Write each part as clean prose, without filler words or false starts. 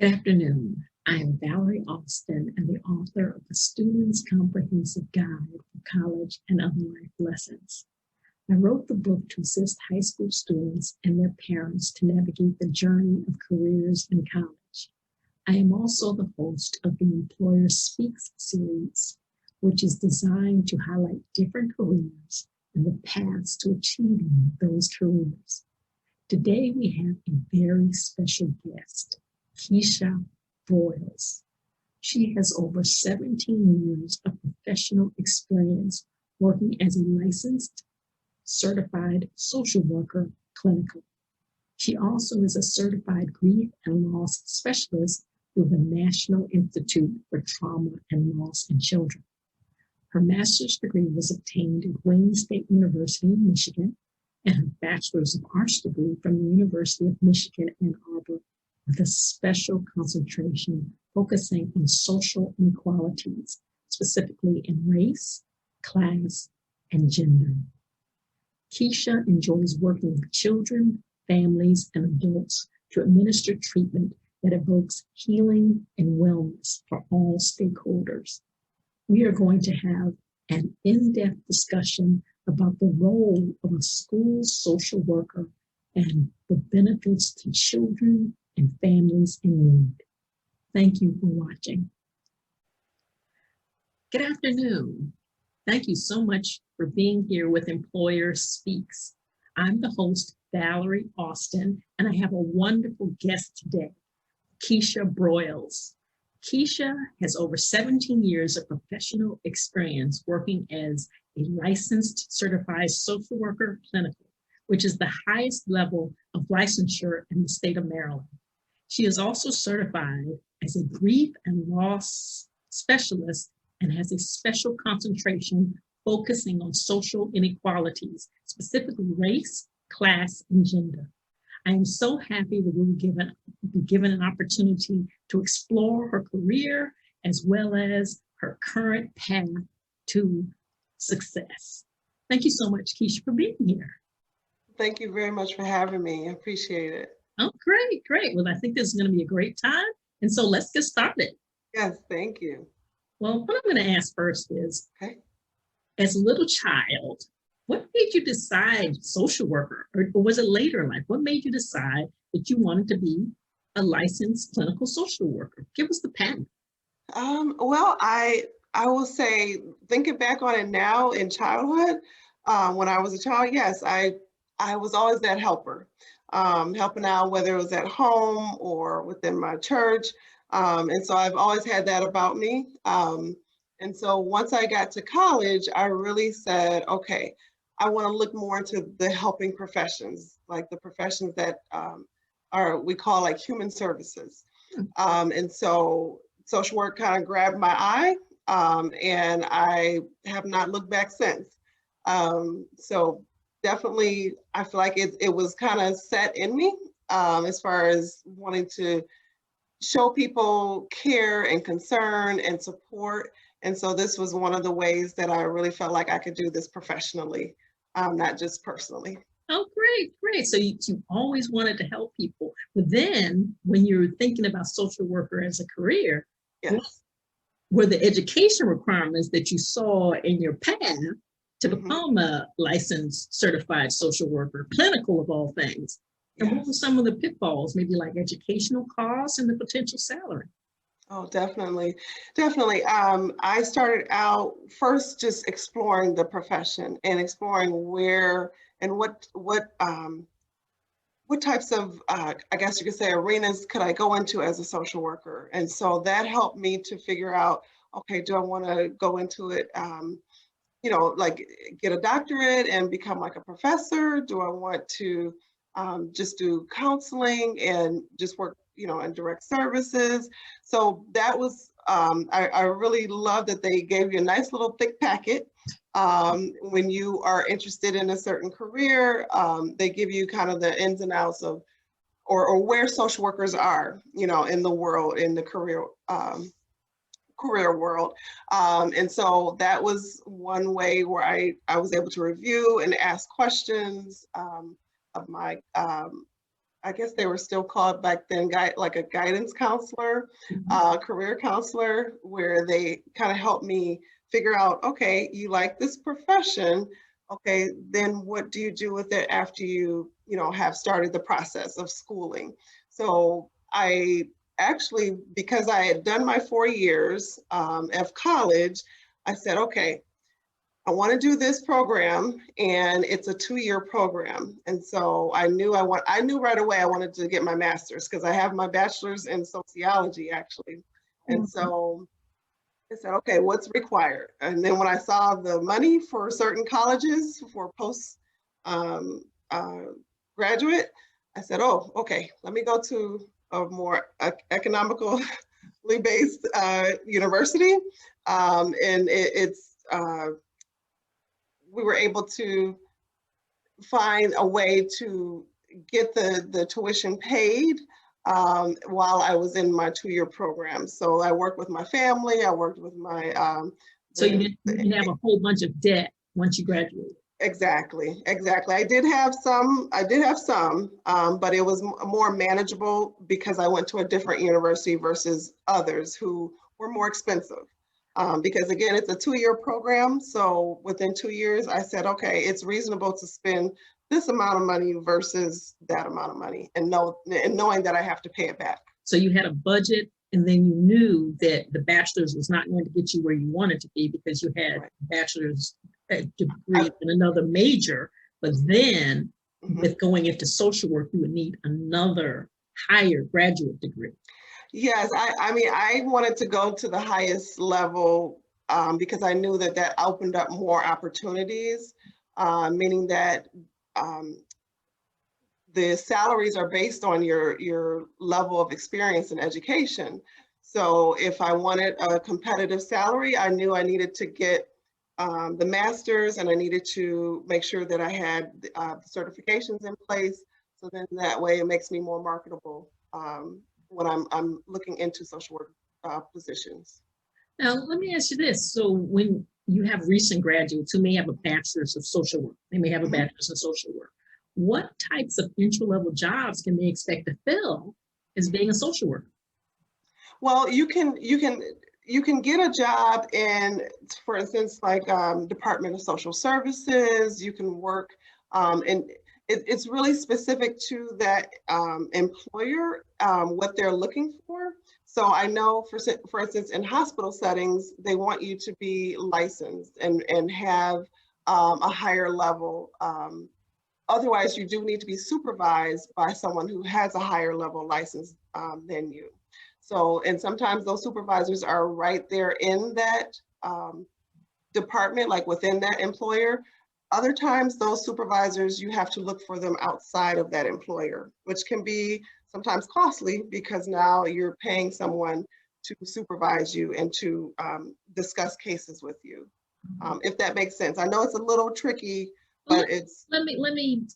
Good afternoon. I am Valerie Austin and the author of The Student's Comprehensive Guide for College and Other Life Lessons. I wrote the book to assist high school students and their parents to navigate the journey of careers in college. I am also the host of the Employer Speaks series, which is designed to highlight different careers and the paths to achieving those careers. Today we have a very special guest, Keisha Broyles. She has over 17 years of professional experience working as a licensed, certified social worker clinical. She also is a certified grief and loss specialist through the National Institute for Trauma and Loss in Children. Her master's degree was obtained at Wayne State University in Michigan and her bachelor's of arts degree from the University of Michigan, Ann Arbor, with a special concentration focusing on social inequalities, specifically in race, class, and gender. Keisha enjoys working with children, families, and adults to administer treatment that evokes healing and wellness for all stakeholders. We are going to have an in-depth discussion about the role of a school social worker and the benefits to children and families in need. Thank you for watching. Good afternoon. Thank you so much for being here with Employer Speaks. I'm the host, Valerie Austin, and I have a wonderful guest today, Keisha Broyles. Keisha has over 17 years of professional experience working as a licensed certified social worker clinical, which is the highest level of licensure in the state of Maryland. She is also certified as a grief and loss specialist and has a special concentration focusing on social inequalities, specifically race, class, and gender. I am so happy that we will be given an opportunity to explore her career as well as her current path to success. Thank you so much, Keisha, for being here. Thank you very much for having me. I appreciate it. Oh, great, great. Well, I think this is going to be a great time. And so let's get started. Yes, thank you. Well, what I'm going to ask first is, okay, as a little child, what made you decide social worker, or was it later in life? What made you decide that you wanted to be a licensed clinical social worker? Give us the path. Well, I will say, thinking back on it now in childhood, when I was a child, yes, I was always that helper, helping out, whether it was at home or within my church. And so I've always had that about me. And so once I got to college, I really said, okay, I want to look more into the helping professions, like the professions that we call like human services. And so social work kind of grabbed my eye, and I have not looked back since. So definitely, I feel like it was kind of set in me as far as wanting to show people care and concern and support. And so this was one of the ways that I really felt like I could do this professionally, not just personally. Oh, great, great. So you always wanted to help people. But then when you're thinking about social worker as a career, yes, what were the education requirements that you saw in your path to become a licensed certified social worker, clinical of all things? And what were some of the pitfalls, maybe like educational costs and the potential salary? Oh, definitely. Definitely. I started out first just exploring the profession and exploring where and what types of, I guess you could say, arenas could I go into as a social worker. And so that helped me to figure out, okay, do I want to go into it, like get a doctorate and become like a professor? Do I want to just do counseling and just work, in direct services? So that was, I really love that they gave you a nice little thick packet. When you are interested in a certain career, they give you kind of the ins and outs of, or where social workers are, in the world, in the career world. And so that was one way where I was able to review and ask questions of my I guess they were still called back then, like a guidance counselor, career counselor, where they kind of helped me figure out, okay, you like this profession, okay, then what do you do with it after you have started the process of schooling? So I actually, because I had done my 4 years of college, I said, okay, I want to do this program, and it's a 2-year program. And so I knew right away I wanted to get my master's because I have my bachelor's in sociology actually. And so I said, okay, what's required? And then when I saw the money for certain colleges for post um, uh, graduate, I said, oh, okay, let me go to a more economically based university. And it's we were able to find a way to get the tuition paid while I was in my 2-year program. So I worked with my family, I worked with my So you didn't have a whole bunch of debt once you graduated. Exactly. I did have some, but it was more manageable because I went to a different university versus others who were more expensive. Because again, it's a 2-year program. So within 2 years, I said, okay, it's reasonable to spend this amount of money versus that amount of money, and knowing that I have to pay it back. So you had a budget, and then you knew that the bachelor's was not going to get you where you wanted to be because you had a bachelor's degree in another major. But then with going into social work, you would need another higher graduate degree. Yes, I mean, I wanted to go to the highest level because I knew that that opened up more opportunities, meaning that the salaries are based on your level of experience and education. So if I wanted a competitive salary, I knew I needed to get the master's, and I needed to make sure that I had the certifications in place. So then that way it makes me more marketable when I'm looking into social work positions. Now, let me ask you this. So when you have recent graduates who may have a bachelor's of social work, they may have a bachelor's in social work, what types of entry-level jobs can they expect to fill as being a social worker? Well, you can get a job in, for instance, like Department of Social Services. You can work, and it's really specific to that employer, what they're looking for. So I know, for instance, in hospital settings, they want you to be licensed and have a higher level. Otherwise, you do need to be supervised by someone who has a higher level license than you. So, and sometimes those supervisors are right there in that department, like within that employer. Other times, those supervisors, you have to look for them outside of that employer, which can be sometimes costly because now you're paying someone to supervise you and to discuss cases with you, if that makes sense. I know it's a little tricky, but it's. Let me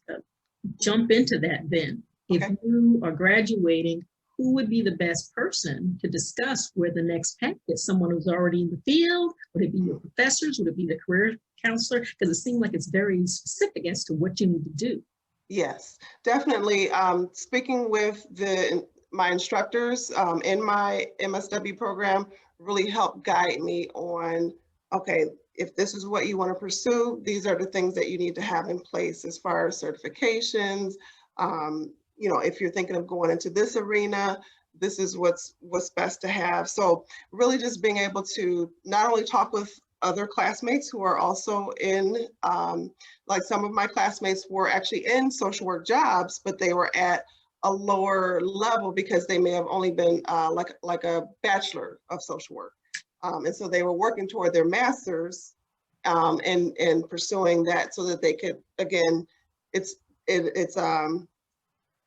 jump into that then. If Okay. you are graduating, who would be the best person to discuss where the next path is? Someone who's already in the field? Would it be your professors? Would it be the career counselor? Because it seems like it's very specific as to what you need to do. Yes, definitely. Speaking with my instructors in my MSW program really helped guide me on, okay, if this is what you want to pursue, these are the things that you need to have in place as far as certifications. If you're thinking of going into this arena, this is what's best to have. So really just being able to not only talk with other classmates who are also in, like some of my classmates were actually in social work jobs, but they were at a lower level because they may have only been like a bachelor of social work. And so they were working toward their master's and pursuing that so that they could, again, it's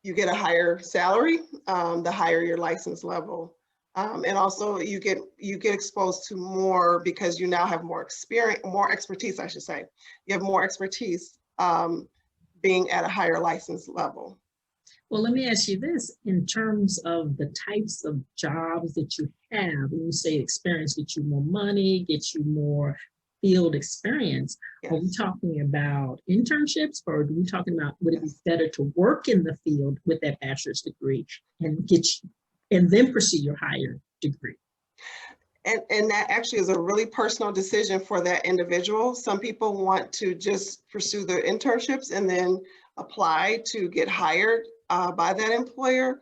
you get a higher salary, the higher your license level. And also you get exposed to more because you now have more experience, more expertise, I should say. You have more expertise being at a higher license level. Well, let me ask you this, in terms of the types of jobs that you have, when you say experience, get you more money, get you more field experience, Yes. are we talking about internships, or are we talking about would it be better to work in the field with that bachelor's degree and and then pursue your higher degree? And that actually is a really personal decision for that individual. Some people want to just pursue their internships and then apply to get hired by that employer.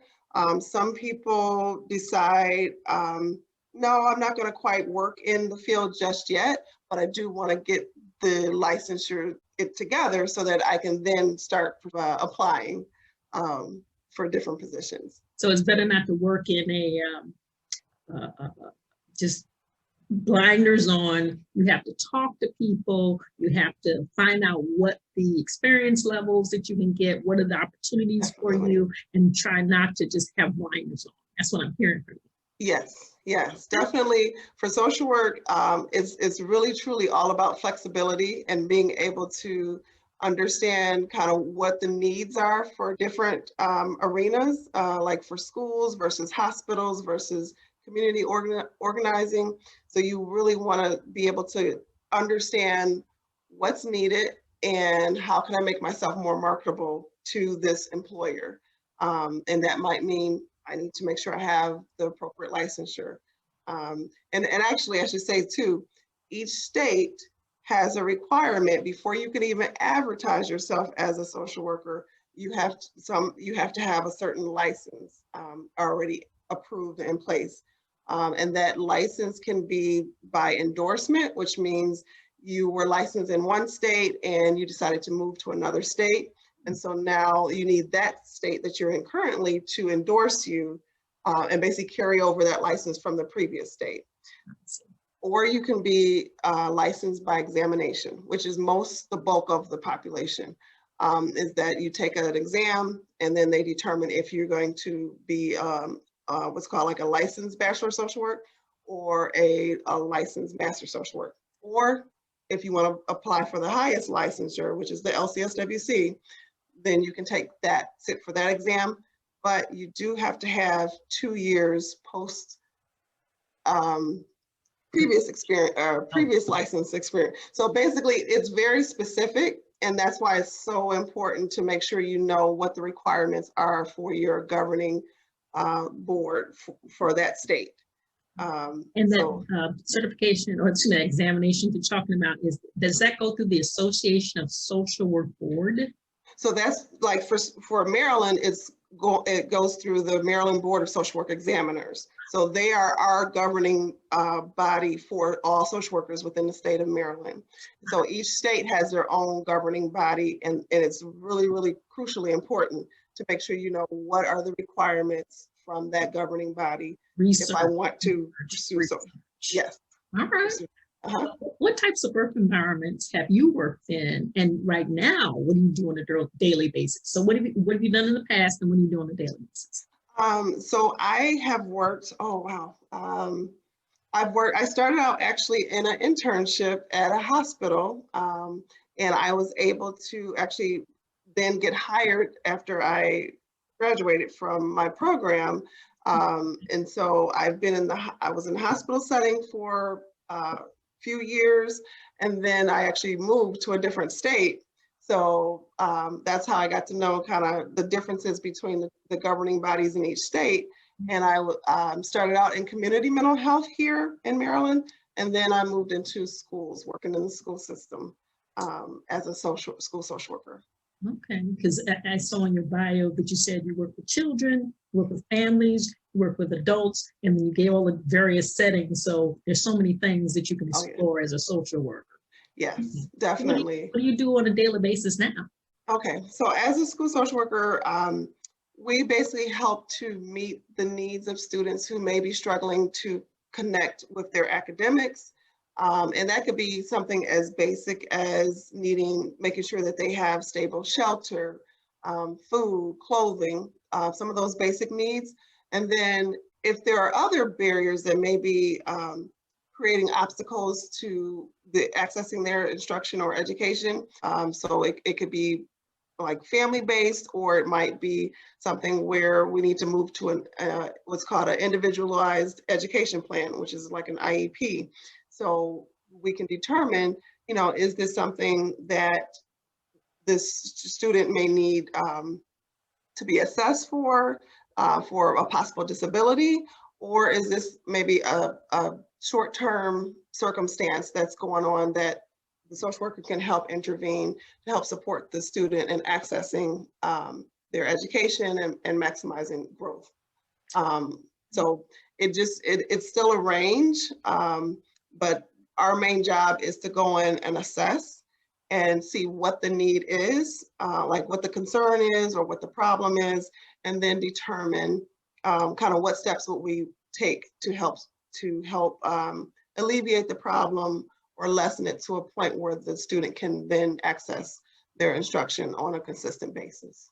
Some people decide, no, I'm not going to quite work in the field just yet, but I do want to get the licensure together so that I can then start applying for different positions. So it's better not to work in just blinders on. You have to talk to people. You have to find out what the experience levels that you can get, what are the opportunities for you, and try not to just have blinders on. That's what I'm hearing from you. Yes, yes, definitely. For social work, it's really truly all about flexibility and being able to understand kind of what the needs are for different arenas, like for schools versus hospitals versus community organizing. So you really want to be able to understand what's needed and how can I make myself more marketable to this employer. And that might mean I need to make sure I have the appropriate licensure. And actually, I should say too, each state has a requirement before you can even advertise yourself as a social worker. You have to have a certain license already approved in place. And that license can be by endorsement, which means you were licensed in one state and you decided to move to another state. And so now you need that state that you're in currently to endorse you and basically carry over that license from the previous state. Or you can be licensed by examination, which is the bulk of the population, is that you take an exam and then they determine if you're going to be what's called like a licensed bachelor of social work or a licensed master social work. Or if you want to apply for the highest licensure, which is the LCSW-C, then you can sit for that exam, but you do have to have 2 years post previous experience or previous license experience. So basically it's very specific, and that's why it's so important to make sure you know what the requirements are for your governing board for that state. And that certification, or excuse me, examination you're talking about, does that go through the Association of Social Work Board? So that's like for Maryland, it goes through the Maryland Board of Social Work Examiners. So they are our governing body for all social workers within the state of Maryland. So each state has their own governing body, and it's really, really crucially important to make sure you know what are the requirements from that governing body if I want to pursue. So, yes. All right. What types of work environments have you worked in? And right now, what do you do on a daily basis? So what have you done in the past, and what do you do on a daily basis? So I have worked, I started out actually in an internship at a hospital, and I was able to actually then get hired after I graduated from my program. And so I was in the hospital setting for few years, and then I actually moved to a different state. So that's how I got to know kind of the differences between the governing bodies in each state. And I started out in community mental health here in Maryland, and then I moved into schools, working in the school system as a school social worker. Okay, because I saw in your bio that you said you work with children, work with families, work with adults, and then you gave all the various settings. So there's so many things that you can explore as a social worker. Yes, definitely. What do you do on a daily basis now? Okay, so as a school social worker, we basically help to meet the needs of students who may be struggling to connect with their academics. And that could be something as basic as making sure that they have stable shelter, food, clothing, some of those basic needs. And then if there are other barriers that may be creating obstacles to accessing their instruction or education, so it could be like family-based, or it might be something where we need to move to what's called an individualized education plan, which is like an IEP. So we can determine, is this something that this student may need to be assessed for a possible disability, or is this maybe a short-term circumstance that's going on that the social worker can help intervene to help support the student in accessing their education and maximizing growth. So it's still a range, but our main job is to go in and assess and see what the need is, like what the concern is or what the problem is, and then determine kind of what steps would we take to help alleviate the problem or lessen it to a point where the student can then access their instruction on a consistent basis.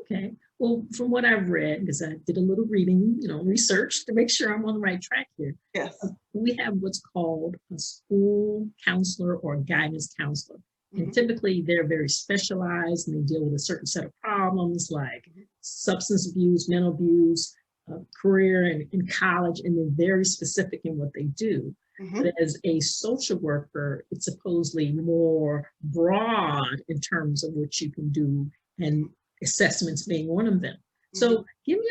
Okay, well, from what I've read, because I did a little reading, research to make sure I'm on the right track here. Yes. We have what's called a school counselor or a guidance counselor. And typically they're very specialized and they deal with a certain set of problems like substance abuse, mental abuse, career and college, and they're very specific in what they do. But as a social worker, it's supposedly more broad in terms of what you can do, and assessments being one of them. So give me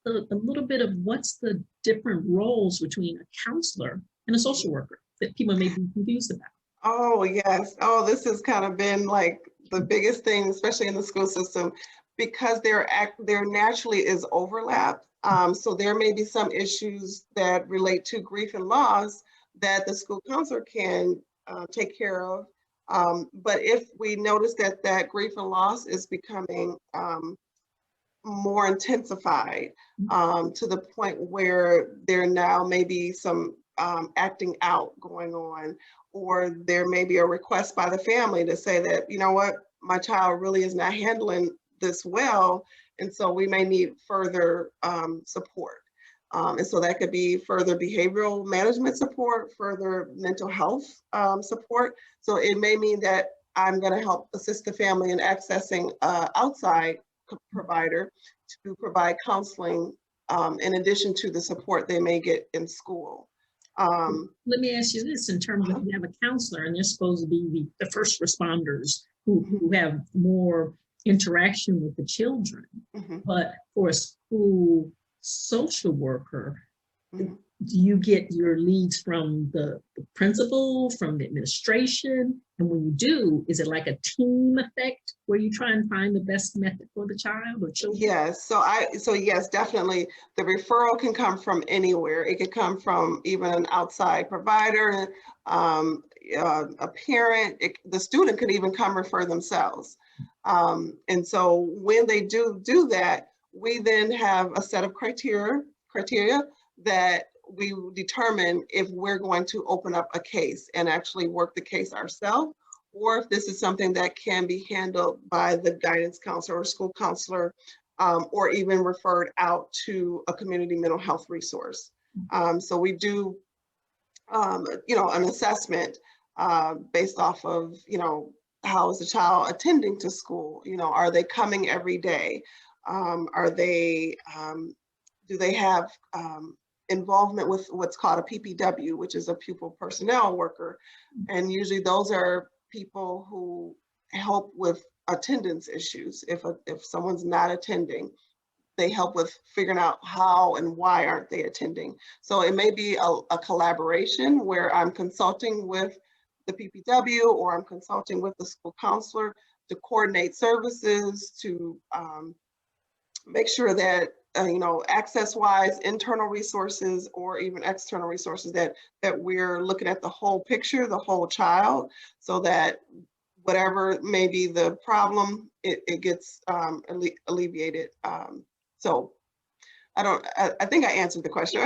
a little bit of what's the different roles between a counselor and a social worker that people may be confused about. Oh, yes. Oh, this has kind of been like the biggest thing, especially in the school system, because there naturally is overlap. So there may be some issues that relate to grief and loss that the school counselor can take care of. But if we notice that grief and loss is becoming more intensified to the point where there now may be some acting out going on, or there may be a request by the family to say that, you know what, my child really is not handling this well, and so we may need further support. And so that could be further behavioral management support, further mental health support. So it may mean that I'm going to help assist the family in accessing outside provider to provide counseling in addition to the support they may get in school. Let me ask you this, in terms of, you have a counselor and they're supposed to be the first responders who have more interaction with the children, but for a school social worker, do you get your leads from the principal, from the administration? And when you do, is it like a team effect where you try and find the best method for the child or children? Yes, so yes, definitely. The referral can come from anywhere. It could come from even an outside provider, a parent. The student could even come refer themselves. And so when they do that, we then have a set of criteria that we determine if we're going to open up a case and actually work the case ourselves, or if this is something that can be handled by the guidance counselor or school counselor, or even referred out to a community mental health resource. So we do, an assessment based off of, how is the child attending to school? Are they coming every day? Do they have involvement with what's called a PPW, which is a pupil personnel worker? And usually those are people who help with attendance issues. If someone's not attending, they help with figuring out how and why aren't they attending. So it may be a collaboration where I'm consulting with the PPW or I'm consulting with the school counselor to coordinate services, to make sure that access-wise, internal resources or even external resources, that we're looking at the whole picture, the whole child, so that whatever may be the problem, it gets alleviated. So I think I answered the question.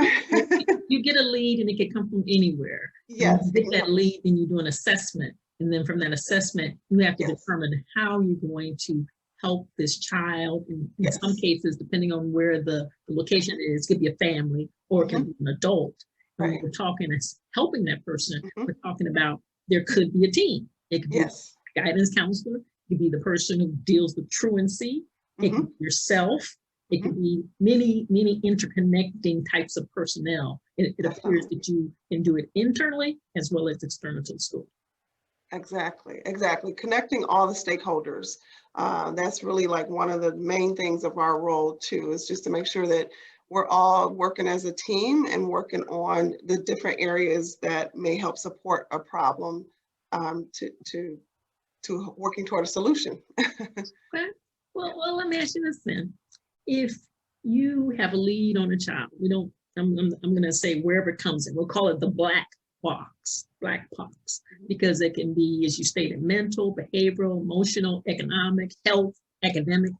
You get a lead and it can come from anywhere. Yes. And you get that lead and you do an assessment. And then from that assessment, you have to determine how you're going to help this child. In some cases, depending on where the location is, it could be a family or it can be an adult. And when we're talking as helping that person, we're talking about there could be a team. It could be a guidance counselor. It could be the person who deals with truancy. It could be yourself. It could be many interconnecting types of personnel. It appears that you can do it internally as well as external to the school. Exactly, exactly. Connecting all the stakeholders. That's really like one of the main things of our role too, is just to make sure that we're all working as a team and working on the different areas that may help support a problem to working toward a solution. Okay. Well, let me ask you this then. If you have a lead on a child, I'm going to say wherever it comes in, we'll call it the black box, because it can be, as you stated, mental, behavioral, emotional, economic, health, academic.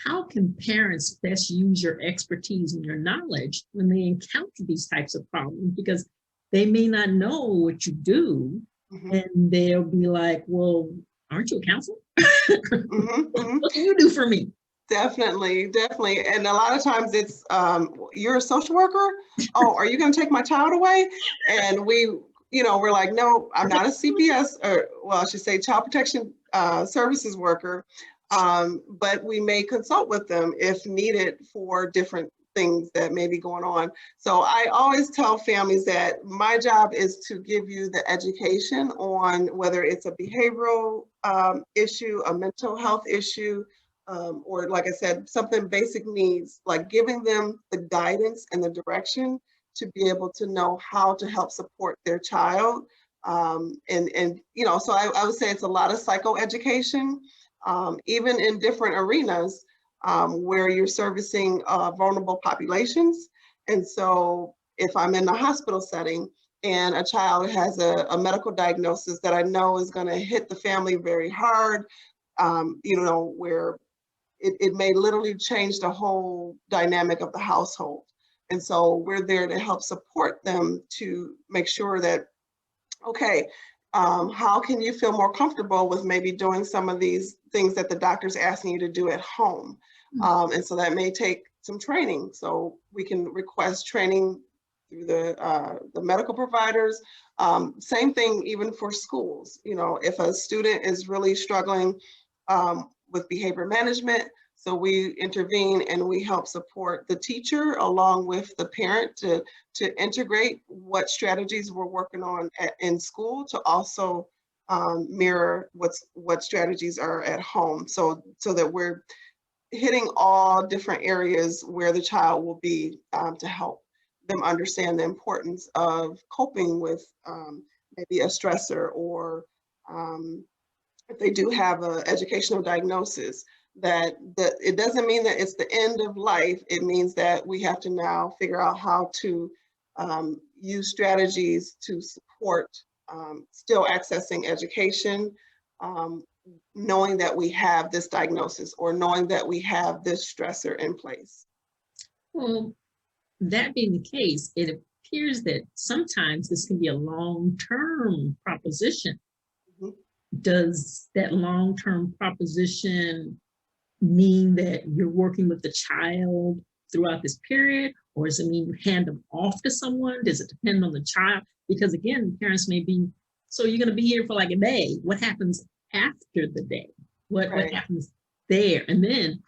How can parents best use your expertise and your knowledge when they encounter these types of problems? Because they may not know what you do, and they'll be like, well, aren't you a counselor? What can you do for me? Definitely, definitely. And a lot of times it's, you're a social worker? Oh, are you going to take my child away? And we're like, no, I'm not a CPS, or well, I should say child protection services worker. But we may consult with them if needed for different things that may be going on. So I always tell families that my job is to give you the education on whether it's a behavioral issue, a mental health issue, or like I said, something basic needs, like giving them the guidance and the direction to be able to know how to help support their child. So I would say it's a lot of psychoeducation, even in different arenas where you're servicing vulnerable populations. And so if I'm in the hospital setting and a child has a medical diagnosis that I know is going to hit the family very hard, where it may literally change the whole dynamic of the household. And so we're there to help support them to make sure that, okay, how can you feel more comfortable with maybe doing some of these things that the doctor's asking you to do at home? And so that may take some training. So we can request training through the medical providers. Same thing even for schools. If a student is really struggling with behavior management, so we intervene and we help support the teacher along with the parent to integrate what strategies we're working on in school to also mirror what strategies are at home, so that we're hitting all different areas where the child will be to help them understand the importance of coping with maybe a stressor, or if they do have an educational diagnosis, that it doesn't mean that it's the end of life. It means that we have to now figure out how to use strategies to support still accessing education, knowing that we have this diagnosis or knowing that we have this stressor in place. Well, that being the case, it appears that sometimes this can be a long-term proposition. Does that long-term proposition mean that you're working with the child throughout this period, or does it mean you hand them off to someone? Does it depend on the child? Because again, parents may be, so you're going to be here for like a day. What happens after the day? What happens there? And then,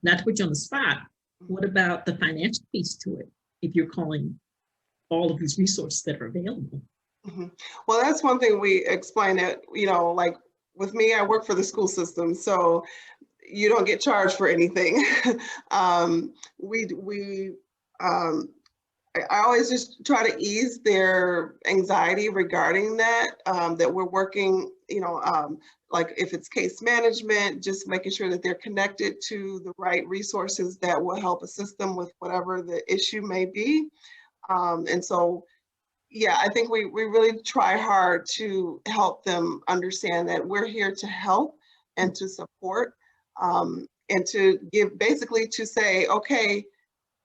not to put you on the spot, what about the financial piece to it? If you're calling all of these resources that are available. Well, that's one thing we explain that, like with me, I work for the school system, so you don't get charged for anything. I always just try to ease their anxiety regarding that, that we're working, like if it's case management, just making sure that they're connected to the right resources that will help assist them with whatever the issue may be. And so, yeah, I think we really try hard to help them understand that we're here to help and to support, and to give, basically to say, okay,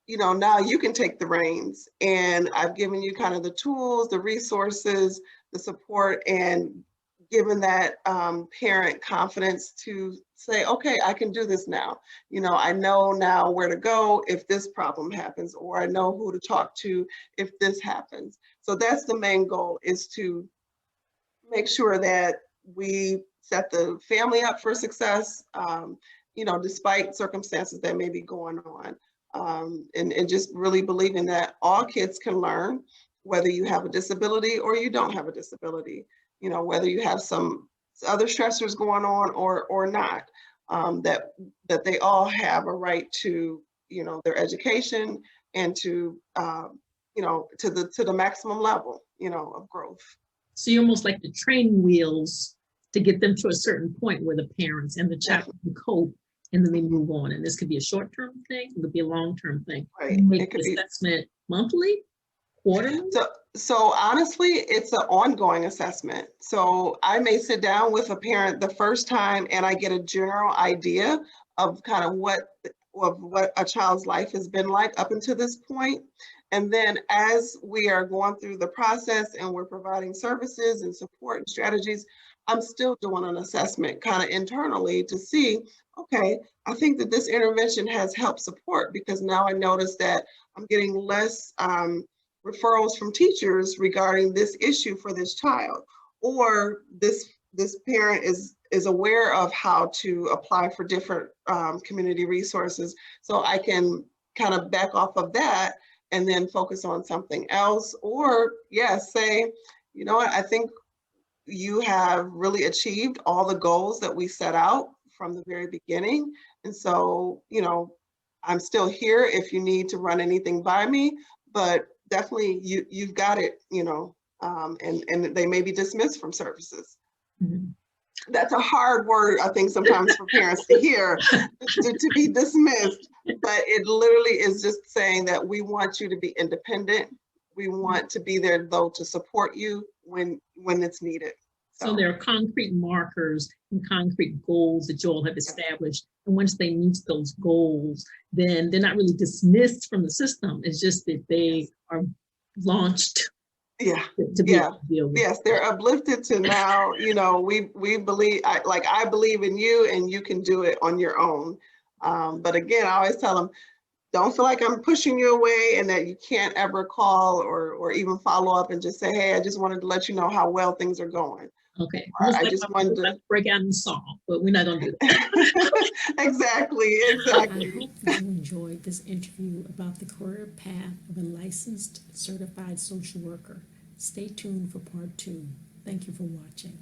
now you can take the reins, and I've given you kind of the tools, the resources, the support, and given that parent confidence to say, okay, I can do this now. I know now where to go if this problem happens, or I know who to talk to if this happens. So that's the main goal, is to make sure that we set the family up for success, despite circumstances that may be going on. And just really believing that all kids can learn, whether you have a disability or you don't have a disability, whether you have some other stressors going on or not, that they all have a right to, their education and to, to the maximum level, of growth. So you almost like the training wheels to get them to a certain point where the parents and the child can cope, and then they move on. And this could be a short-term thing, it could be a long-term thing. Right. You make the assessment monthly, quarterly? So honestly, it's an ongoing assessment. So I may sit down with a parent the first time and I get a general idea of kind of what a child's life has been like up until this point. And then as we are going through the process and we're providing services and support and strategies, I'm still doing an assessment kind of internally to see, okay, I think that this intervention has helped support, because now I notice that I'm getting less referrals from teachers regarding this issue for this child, or this parent is aware of how to apply for different community resources. So I can kind of back off of that and then focus on something else, or yes, say, you know what, I think you have really achieved all the goals that we set out from the very beginning. And so, I'm still here if you need to run anything by me, but definitely you've got it, and they may be dismissed from services. Mm-hmm. That's a hard word, I think, sometimes for parents to hear, to be dismissed, but it literally is just saying that we want you to be independent. We want to be there, though, to support you when it's needed. So there are concrete markers and concrete goals that you all have established. And once they meet those goals, then they're not really dismissed from the system. It's just that they are launched. Yeah. To be able to deal with. Yes, they're uplifted to now, we believe, I believe in you and you can do it on your own. But again, I always tell them, don't feel like I'm pushing you away and that you can't ever call or even follow up and just say, hey, I just wanted to let you know how well things are going. Okay. I just wanted to break out and solve, but we're not going to do that. Exactly. I hope that you enjoyed this interview about the career path of a licensed certified social worker. Stay tuned for part 2. Thank you for watching.